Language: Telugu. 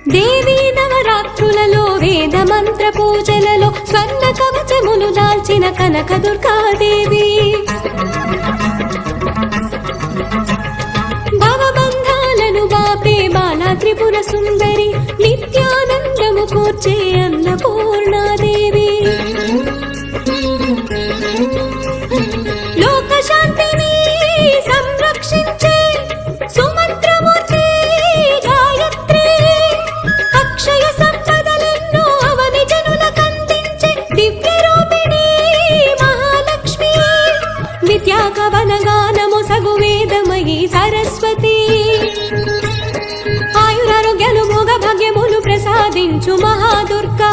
దేవీ నవరాత్రులలో వేద మంత్ర పూజలలో స్వర్ణ కవచములు దాల్చిన కనక దుర్గాదేవి భవబంధాలను బాపే బాలా త్రిపుర సుందరి నిత్యానందము కూర్చే అన్నపూర్ణాదేవి లోక శాంతిని సంరక్షించే సుమంత్రమూర్తి గాయత్రి అక్షయ సంపదలెన్నో అవని జనులకందించే దివ్య రూపిణి మహాలక్ష్మి విద్యా కవన గానము సగు వేదమయీ సరస్వతి ఆయురారోగ్యాలు భోగ భాగ్యములు ప్రసాదించు మహాదుర్గా